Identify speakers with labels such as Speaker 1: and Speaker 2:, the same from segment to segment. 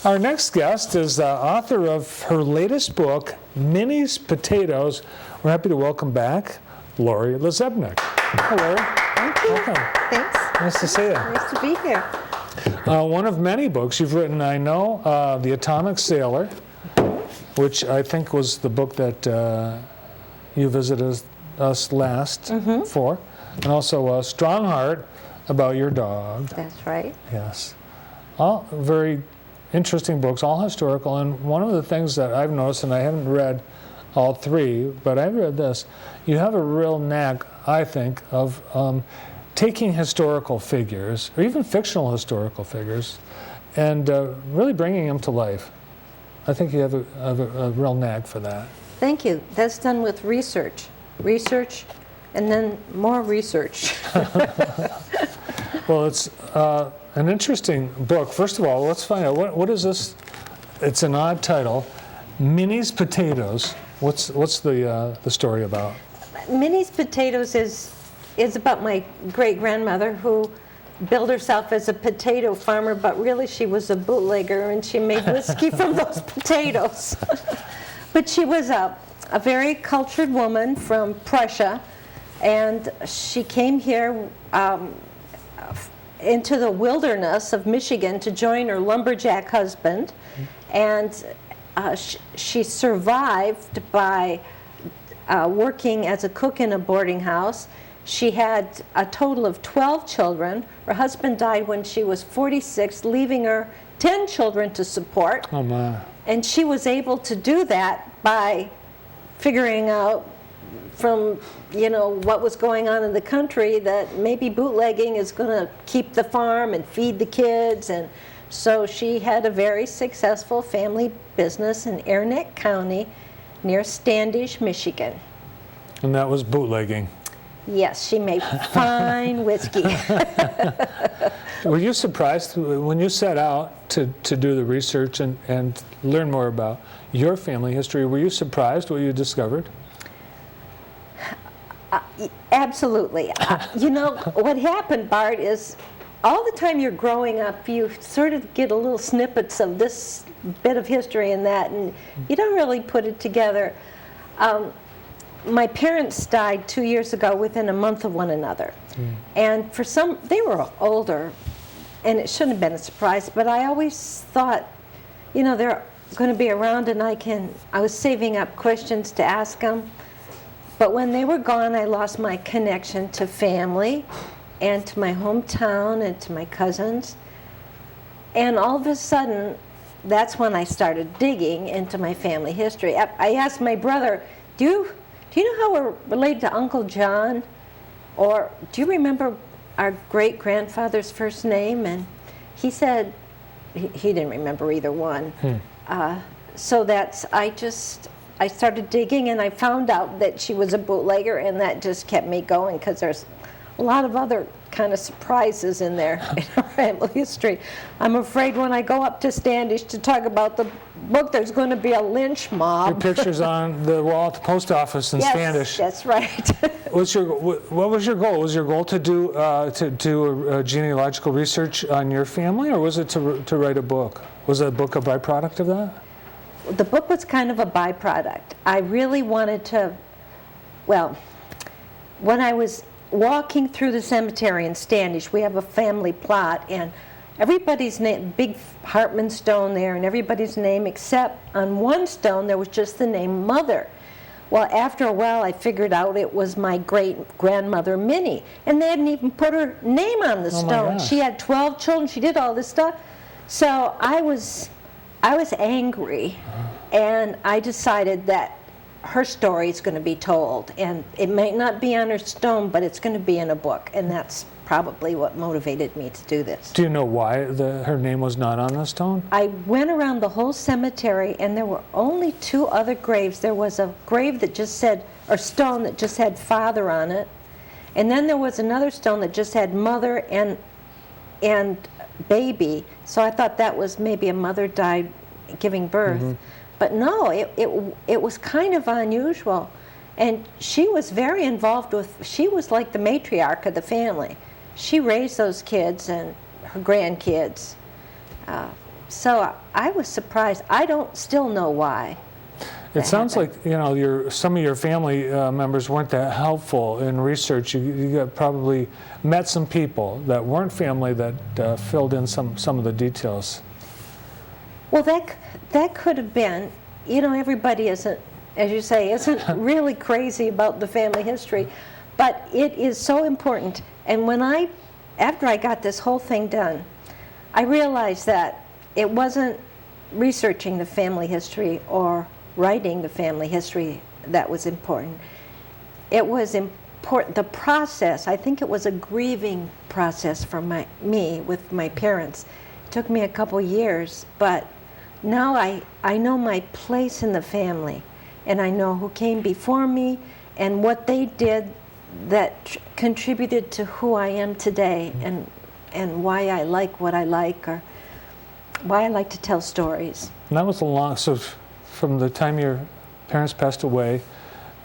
Speaker 1: Our next guest is the author of her latest book, Minnie's Potatoes. We're happy to welcome back Laurice LaZebnik. Hi, Laurice.
Speaker 2: Thank you.
Speaker 1: Welcome.
Speaker 2: Thanks.
Speaker 1: Nice to see you.
Speaker 2: Nice to be here.
Speaker 1: One of many books you've written, I know, The Atomic Sailor, which I think was the book that you visited us last for, and also Strong Heart, about your dog.
Speaker 2: That's right.
Speaker 1: Yes. All very interesting books, all historical, and one of the things that I've noticed, and I haven't read all three, but I've read this, you have a real knack, I think, of taking historical figures, or even fictional historical figures, and really bringing them to life. I think you have a real knack for that.
Speaker 2: Thank you. That's done with research. Research, and then more research.
Speaker 1: Well, it's an interesting book. First of all, let's find out, what is this? It's an odd title, Minnie's Potatoes. What's the story about?
Speaker 2: Minnie's Potatoes is about my great-grandmother who billed herself as a potato farmer, but really she was a bootlegger, and she made whiskey from those potatoes. But she was a very cultured woman from Prussia, and she came here into the wilderness of Michigan to join her lumberjack husband, and she survived by working as a cook in a boarding house. She had a total of 12 children. Her husband died when she was 46, leaving her 10 children to support.
Speaker 1: Oh my.
Speaker 2: And she was able to do that by figuring out from, what was going on in the country that maybe bootlegging is going to keep the farm and feed the kids. And so she had a very successful family business in Arnett County near Standish, Michigan.
Speaker 1: And that was bootlegging.
Speaker 2: Yes, she made fine whiskey.
Speaker 1: Were you surprised when you set out to do the research and learn more about your family history? Were you surprised what you discovered?
Speaker 2: Absolutely. What happened, Bart, is all the time you're growing up, you sort of get a little snippets of this bit of history and that, and you don't really put it together. My parents died 2 years ago within a month of one another. And they were older, and it shouldn't have been a surprise, but I always thought, they're going to be around, and I was saving up questions to ask them. But when they were gone, I lost my connection to family and to my hometown and to my cousins. And all of a sudden, that's when I started digging into my family history. I asked my brother, do you know how we're related to Uncle John? Or do you remember our great-grandfather's first name? And he said he didn't remember either one. So I started digging, and I found out that she was a bootlegger, and that just kept me going, because there's a lot of other kind of surprises in there in our family history. I'm afraid when I go up to Standish to talk about the book, there's going to be a lynch mob.
Speaker 1: Your picture's on the wall at the post office in Standish.
Speaker 2: Yes, that's right.
Speaker 1: What was your goal? Was your goal to do a genealogical research on your family, or was it to write a book? Was a book a byproduct of that?
Speaker 2: The book was kind of a byproduct. I really wanted to, when I was walking through the cemetery in Standish, we have a family plot, and everybody's name, big Hartman stone there, and everybody's name, except on one stone there was just the name Mother. Well, after a while I figured out it was my great-grandmother Minnie, and they hadn't even put her name on the stone. She had 12 children, she did all this stuff. So I was angry, and I decided that her story is going to be told, and it might not be on her stone, but it's going to be in a book, and that's probably what motivated me to do this.
Speaker 1: Do you know why her name was not on the stone?
Speaker 2: I went around the whole cemetery, and there were only 2 other graves. There was a grave that just said, or stone that just had Father on it, and then there was another stone that just had Mother and baby. So I thought that was maybe a mother died giving birth. But no, it was kind of unusual. And she was very involved she was like the matriarch of the family. She raised those kids and her grandkids. So I was surprised. I don't still know why.
Speaker 1: It sounds like, you know, some of your family members weren't that helpful in research. You got probably met some people that weren't family that filled in some of the details.
Speaker 2: Well, that could have been. You know, everybody isn't, as you say, isn't really crazy about the family history, but it is so important. And after I got this whole thing done, I realized that it wasn't researching the family history or writing the family history that was important. It was important, the process. I think it was a grieving process for me with my parents. It took me a couple years, but now I know my place in the family, and I know who came before me and what they did that contributed to who I am today, and why I like what I like, or why I like to tell stories.
Speaker 1: And that was so from the time your parents passed away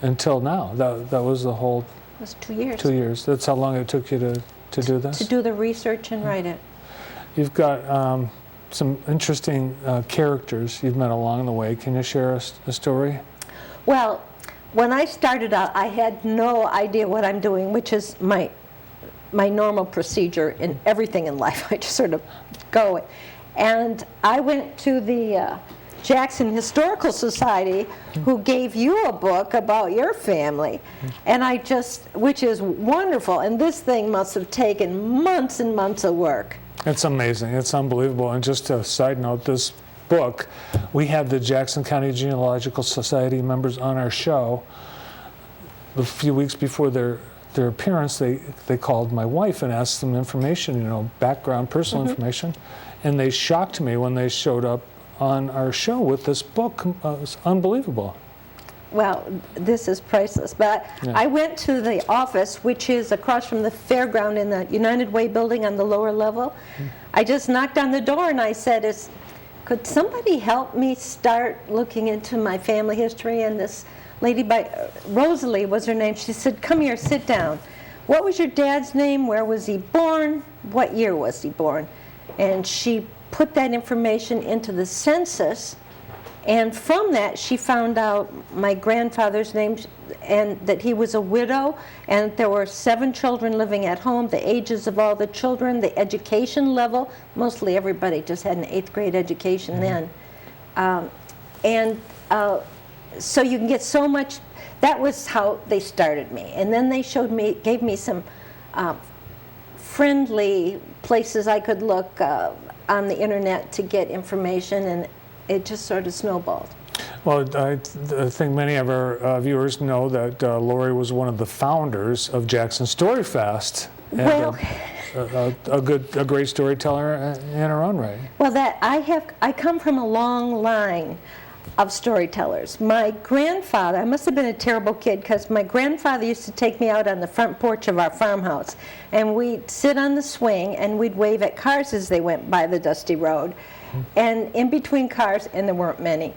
Speaker 1: until now, that was the whole...
Speaker 2: It was 2 years.
Speaker 1: 2 years. That's how long it took you to do this?
Speaker 2: To do the research and write it.
Speaker 1: You've got some interesting characters you've met along the way. Can you share a story?
Speaker 2: Well, when I started out, I had no idea what I'm doing, which is my normal procedure in everything in life. I just sort of go. And I went to the Jackson Historical Society, who gave you a book about your family, and which is wonderful. And this thing must have taken months and months of work.
Speaker 1: It's amazing. It's unbelievable. And just a side note, this book, we had the Jackson County Genealogical Society members on our show. A few weeks before their appearance, they called my wife and asked some information, you know, background, personal information, and they shocked me when they showed up on our show with this book. It was unbelievable.
Speaker 2: Well, this is priceless. But
Speaker 1: Yeah.
Speaker 2: I went to the office, which is across from the fairground in the United Way building on the lower level. I just knocked on the door and I said, could somebody help me start looking into my family history? And this lady, Rosalie was her name, she said, come here, sit down. What was your dad's name? Where was he born? What year was he born? And she put that information into the census, and from that she found out my grandfather's name, and that he was a widow, and there were 7 children living at home, the ages of all the children, the education level. Mostly everybody just had an 8th grade education then. So you can get so much. That was how they started me, and then they gave me some friendly places I could look on the internet to get information, and it just sort of snowballed.
Speaker 1: Well, I think many of our viewers know that Laurie was one of the founders of Jackson Story Fest, and
Speaker 2: Well,
Speaker 1: a great storyteller in her own right.
Speaker 2: well, I come from a long line of storytellers. My grandfather, I must have been a terrible kid, because my grandfather used to take me out on the front porch of our farmhouse, and we'd sit on the swing and we'd wave at cars as they went by the dusty road. And in between cars, and there weren't many,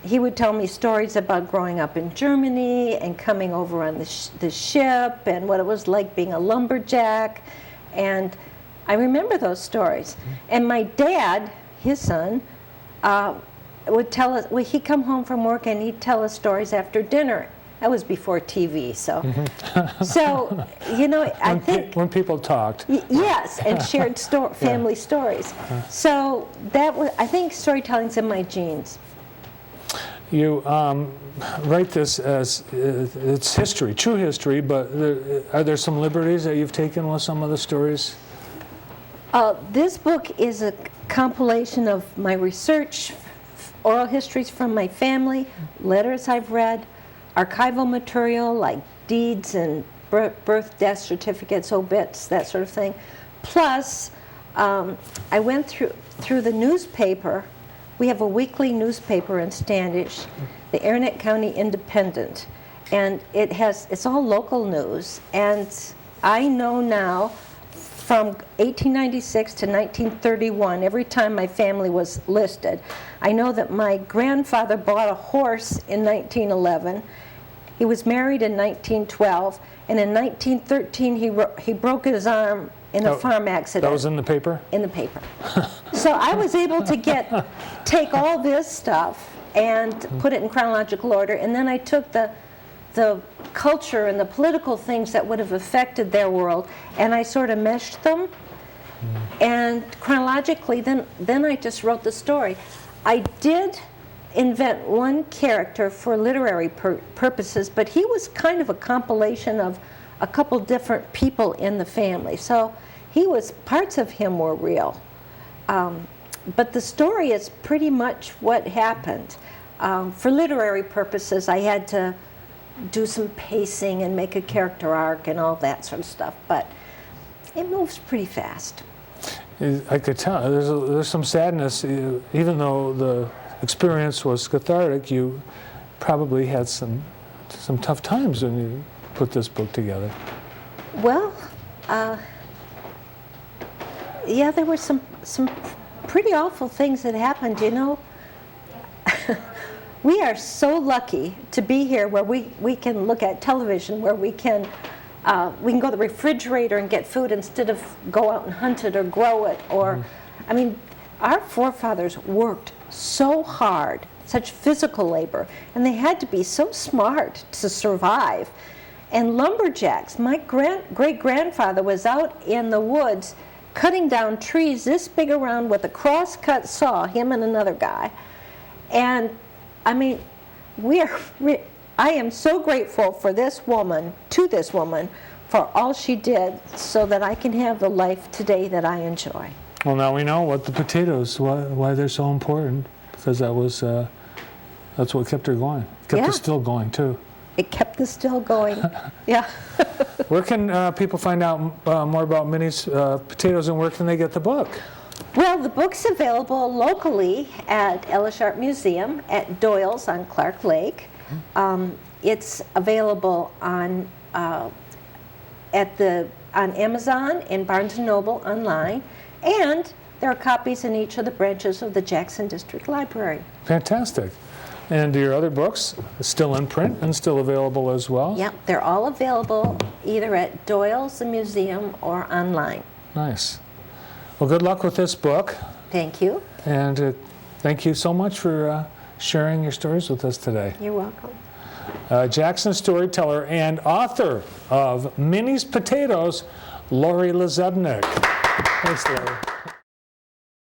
Speaker 2: he would tell me stories about growing up in Germany and coming over on the ship, and what it was like being a lumberjack. And I remember those stories. And my dad, his son, would tell us, he'd come home from work and he'd tell us stories after dinner. That was before TV, so. So, you know, I think...
Speaker 1: When people talked.
Speaker 2: Yes, and shared family stories. So I think storytelling's in my genes.
Speaker 1: You write this as it's history, true history, but are there some liberties that you've taken with some of the stories?
Speaker 2: This book is a compilation of my research, oral histories from my family, letters I've read, archival material like deeds and birth, death certificates, obits, that sort of thing. Plus, I went through the newspaper. We have a weekly newspaper in Standish, the Aranet County Independent, and it's all local news. And I know now, from 1896 to 1931, every time my family was listed, I know that my grandfather bought a horse in 1911. He was married in 1912, and in 1913 he broke his arm in a farm accident.
Speaker 1: That was in the paper?
Speaker 2: In the paper. So I was able to take all this stuff and put it in chronological order, and then I took the culture and the political things that would have affected their world, and I sort of meshed them. And chronologically, then I just wrote the story. I did invent one character for literary purposes, but he was kind of a compilation of a couple different people in the family. So parts of him were real. But the story is pretty much what happened. For literary purposes, I had to do some pacing and make a character arc and all that sort of stuff, but it moves pretty fast.
Speaker 1: I could tell. There's some sadness, even though the experience was cathartic. You probably had some tough times when you put this book together.
Speaker 2: Well, yeah, there were some pretty awful things that happened. You know, we are so lucky to be here where we can look at television, where we can go to the refrigerator and get food instead of go out and hunt it or grow it. Or, I mean, our forefathers worked so hard, such physical labor, and they had to be so smart to survive. And lumberjacks, my great-grandfather was out in the woods cutting down trees this big around with a cross-cut saw, him and another guy. And, I mean, I am so grateful for this woman, for all she did so that I can have the life today that I enjoy.
Speaker 1: Well, now we know what the potatoes, why they're so important, because that's what kept her going. Kept us still going, too.
Speaker 2: It kept us still going, yeah.
Speaker 1: Where can people find out more about Minnie's potatoes, and where can they get the book?
Speaker 2: Well, the book's available locally at Ellis Art Museum at Doyle's on Clark Lake. It's available on Amazon and Barnes & Noble online, and there are copies in each of the branches of the Jackson District Library.
Speaker 1: Fantastic. And your other books are still in print and still available as well?
Speaker 2: Yep, they're all available either at Doyle's, the museum, or online.
Speaker 1: Nice. Well, good luck with this book.
Speaker 2: Thank you.
Speaker 1: And thank you so much for sharing your stories with us today.
Speaker 2: You're welcome.
Speaker 1: Jackson storyteller and author of Minnie's Potatoes, Laurice LaZebnik. Thanks, Laurie.